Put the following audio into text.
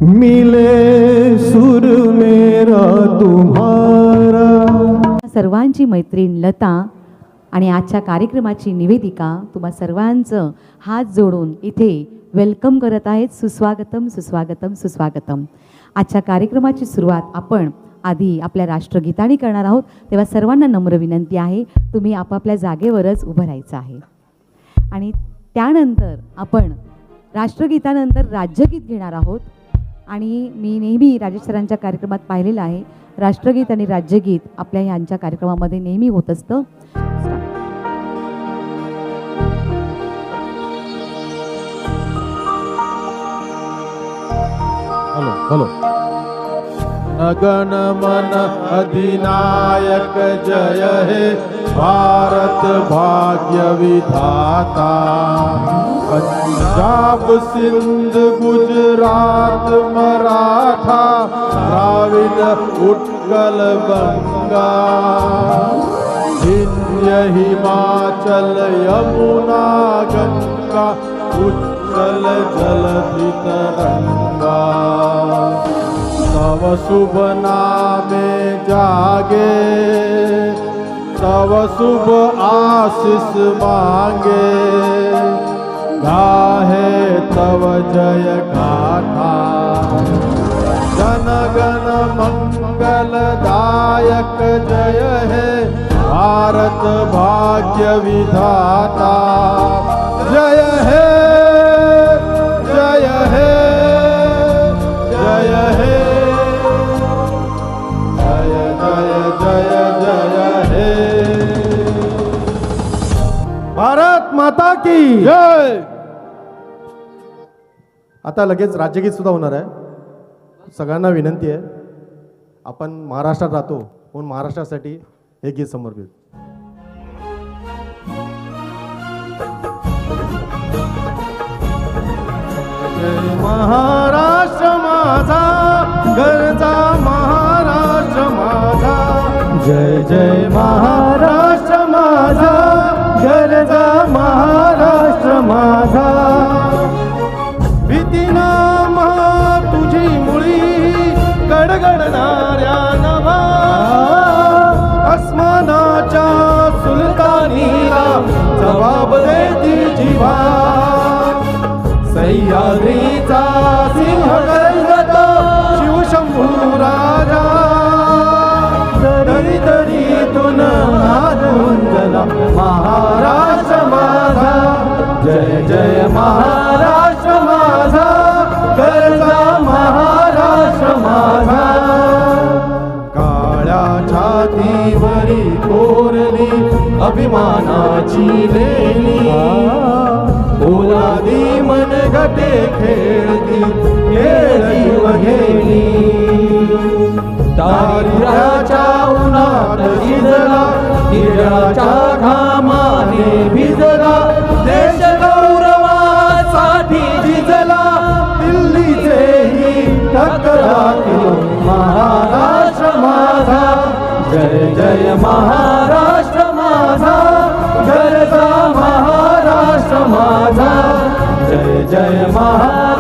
मिले सुर मेरा तुम्हारा। सर्वांची मैत्रीण लता आणि आजच्या कार्यक्रमाची निवेदिका तुम्हा सर्वांचं हात जोडून इथे वेलकम करत आहेत. सुस्वागतम सुस्वागतम सुस्वागतम. आजच्या कार्यक्रमाची सुरुवात आपण आधी आपल्या राष्ट्रगीताने करणार आहोत, तेव्हा सर्वांना नम्र विनंती आहे तुम्ही आपापल्या जागेवरच उभं राहायचं आहे. आणि त्यानंतर आपण राष्ट्रगीतानंतर राज्यगीत घेणार आहोत. आणि मी नेहमी राजेश सरांच्या कार्यक्रमात पाहिलेलं आहे, राष्ट्रगीत आणि राज्यगीत आपल्या यांच्या कार्यक्रमामध्ये नेहमी होत असतं. Hello hello. गण मन अधिनायक जय हे भारत भाग्य विधाता. पंजाब सिंध गुजरात मराठा द्राविड उत्कल बंगा. विंध्य हिमाचल यमुना गंगा उच्चल जलधि तरंगा. तव शुभ नामे जागे तव शुभ आशीष मांगे. गाहे तव जय गाथा जन गण मंगल दायक जय हे भारत भाग्य विधाता. जय हे जय हे जय हे जय जय हे. भारत माता की जय. आता लगेच राज्यगीत सुद्धा होणार आहे. सगळ्यांना विनंती आहे, आपण महाराष्ट्रात राहतो म्हणून महाराष्ट्रासाठी हे गीत समर्पित. जय महाराष्ट्र माझा घरचा महाराष्ट्र माझा. जय जय महाराष्ट्र माझा घरचा महाराष्ट्र माझा. भीतीना तुझी मुळी गडगडणाऱ्या नभा. अस्मानाच्या सुलतानीला जबाब देती जिव्हा. सह्याद्रीचा सिंह गर्जत शिवशंभू राजा. दरी दरीतून गुंजला महाराष्ट्र माझा. जय जय महाराष्ट्र माझा घरचा महाराष्ट्र माझा. काळ्या छातीवरी कोरली अभिमानाची लेणी. ओलादी मनगटे खेळती खेळी वघेली. दारिद्र्याच्या उन्हात झिजला हिरड्याच्या घामाने भिजला. देश गौरवासाठी झिजला दिल्लीचेही टकरातील महाराष्ट्र माझा. जय जय महाराष्ट्र माझा घरचा महाराष्ट्र माझा. जय जय महाराष्ट्र